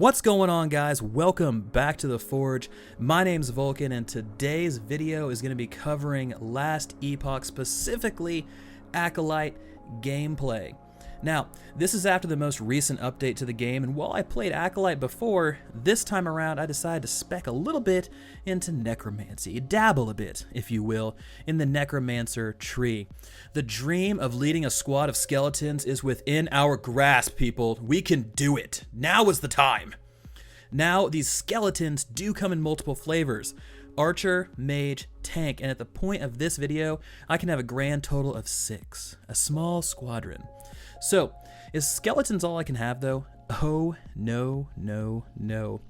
What's going on, guys? Welcome back to the Forge. My name's WOLCEN, and today's video is going to be covering Last Epoch, specifically Acolyte gameplay. Now, this is after the most recent update to the game, and while I played Acolyte before, this time around I decided to spec a little bit into Necromancy, dabble a bit, if you will, in the Necromancer tree. The dream of leading a squad of skeletons is within our grasp, people. We can do it. Now is the time. Now, these skeletons do come in multiple flavors: Archer, Mage, Tank, and at the point of this video, I can have a grand total of 6, a small squadron. So, is skeletons all I can have, though? Oh, no, no, no.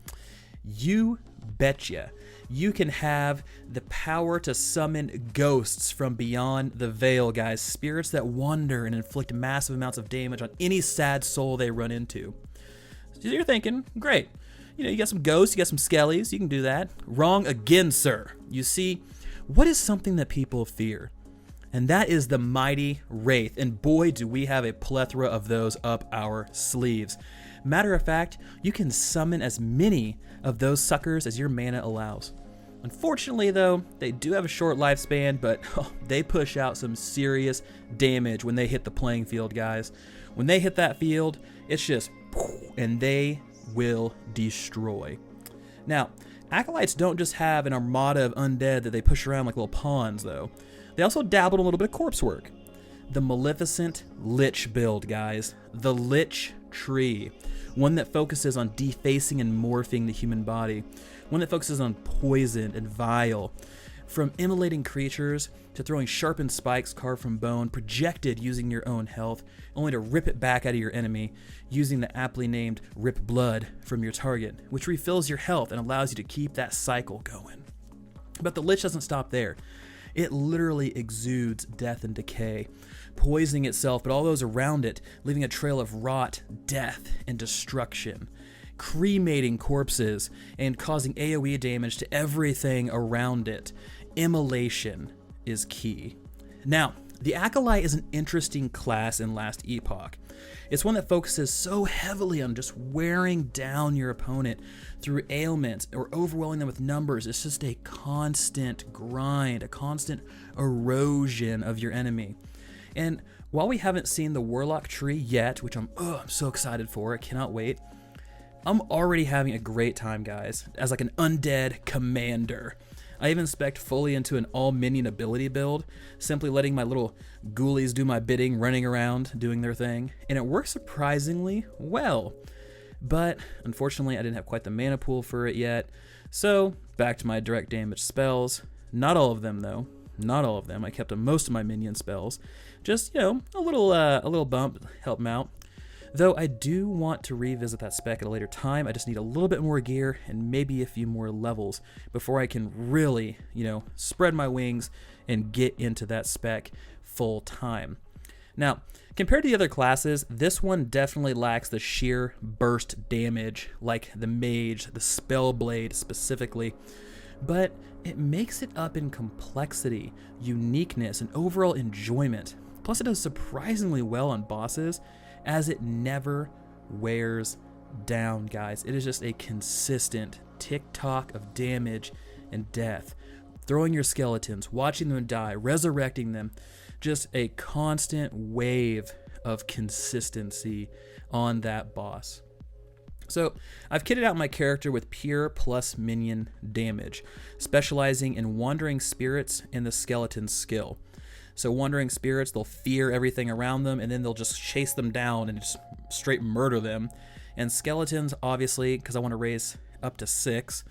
You betcha. You can have the power to summon ghosts from beyond the veil, guys. Spirits that wander and inflict massive amounts of damage on any sad soul they run into. So you're thinking, great. You know, you got some ghosts, you got some skellies, you can do that. Wrong again, sir. You see, what is something that people fear? And that is the mighty Wraith, and boy do we have a plethora of those up our sleeves. Matter of fact, you can summon as many of those suckers as your mana allows. Unfortunately though, they do have a short lifespan, but they push out some serious damage when they hit the playing field, guys. When they hit that field, it's just, and they will destroy. Now, Acolytes don't just have an armada of undead that they push around like little pawns, though. They also dabbled in a little bit of corpse work. The Maleficent Lich build, guys. The Lich Tree. One that focuses on defacing and morphing the human body. One that focuses on poison and vile. From immolating creatures to throwing sharpened spikes carved from bone, projected using your own health, only to rip it back out of your enemy, using the aptly named Rip Blood from your target, which refills your health and allows you to keep that cycle going. But the Lich doesn't stop there. It literally exudes death and decay, poisoning itself but all those around it, leaving a trail of rot, death, and destruction, cremating corpses and causing AoE damage to everything around it. Immolation is key. Now, the Acolyte is an interesting class in Last Epoch. It's one that focuses so heavily on just wearing down your opponent through ailments or overwhelming them with numbers. It's just a constant grind, a constant erosion of your enemy. And while we haven't seen the Warlock tree yet, which I'm so excited for, I cannot wait, I'm already having a great time, guys, as like an undead commander. I even spec'd fully into an all-minion ability build, simply letting my little ghoulies do my bidding, running around, doing their thing, and it works surprisingly well. But, unfortunately, I didn't have quite the mana pool for it yet, so back to my direct damage spells. Not all of them, though. Not all of them. I kept most of my minion spells. Just, you know, a little bump, help them out. Though I do want to revisit that spec at a later time. I just need a little bit more gear and maybe a few more levels before I can really, you know, spread my wings and get into that spec full time. Now, compared to the other classes, this one definitely lacks the sheer burst damage like the Mage, the Spellblade specifically, but it makes it up in complexity, uniqueness, and overall enjoyment. Plus, it does surprisingly well on bosses, as it never wears down, guys. It is just a consistent tick-tock of damage and death. Throwing your skeletons, watching them die, resurrecting them. Just a constant wave of consistency on that boss. So, I've kitted out my character with pure plus minion damage, specializing in Wandering Spirits and the Skeleton skill. So Wandering Spirits, they'll fear everything around them, and then they'll just chase them down and just straight murder them. And Skeletons, obviously, because I want to raise up to 6.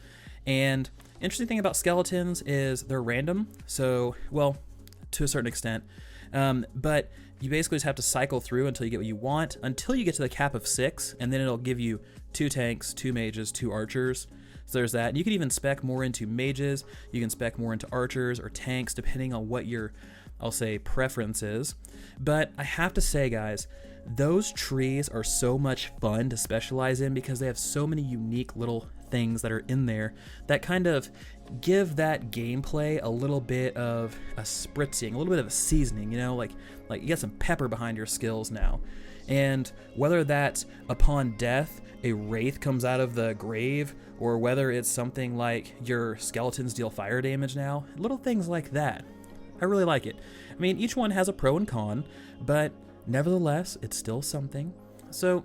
And interesting thing about Skeletons is they're random, so, well, to a certain extent. But you basically just have to cycle through until you get what you want, until you get to the cap of 6, and then it'll give you 2 tanks, 2 mages, 2 archers. So there's that. And you can even spec more into mages, you can spec more into archers or tanks, depending on what your, I'll say, preferences. But I have to say, guys, those trees are so much fun to specialize in because they have so many unique little things that are in there that kind of give that gameplay a little bit of a spritzing, a little bit of a seasoning, you know, like you get some pepper behind your skills now. And whether that's upon death, a wraith comes out of the grave, or whether it's something like your skeletons deal fire damage now, little things like that. I really like it. I mean, each one has a pro and con, but nevertheless, it's still something. So,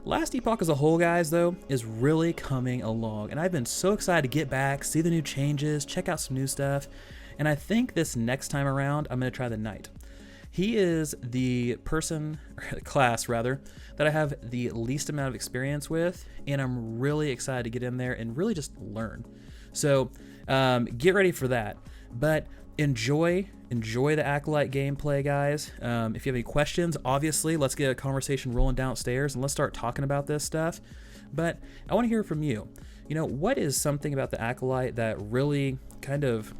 Last Epoch as a whole, guys, though, is really coming along, and I've been so excited to get back, see the new changes, check out some new stuff, and I think this next time around, I'm going to try the Knight. He is the person, or class rather, that I have the least amount of experience with, and I'm really excited to get in there and really just learn. So, get ready for that, but enjoy the Acolyte gameplay, guys. If you have any questions, obviously, let's get a conversation rolling downstairs and let's start talking about this stuff. But I want to hear from you. You know, what is something about the Acolyte that really kind of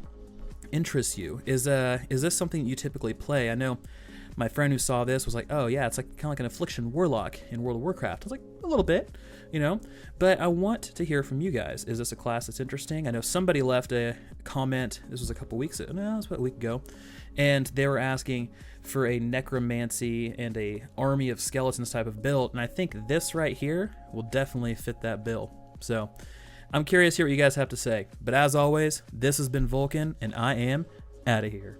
interests you? Is this something you typically play? I know my friend who saw this was like, oh yeah, it's like kind of like an Affliction Warlock in World of Warcraft. I was like, a little bit, you know, but I want to hear from you guys. Is this a class that's interesting? I know somebody left a comment, this was a couple weeks ago, no, it was about a week ago, and they were asking for a necromancy and a army of skeletons type of build, and I think this right here will definitely fit that bill. So I'm curious to hear what you guys have to say, but as always, this has been WOLCEN, and I am out of here.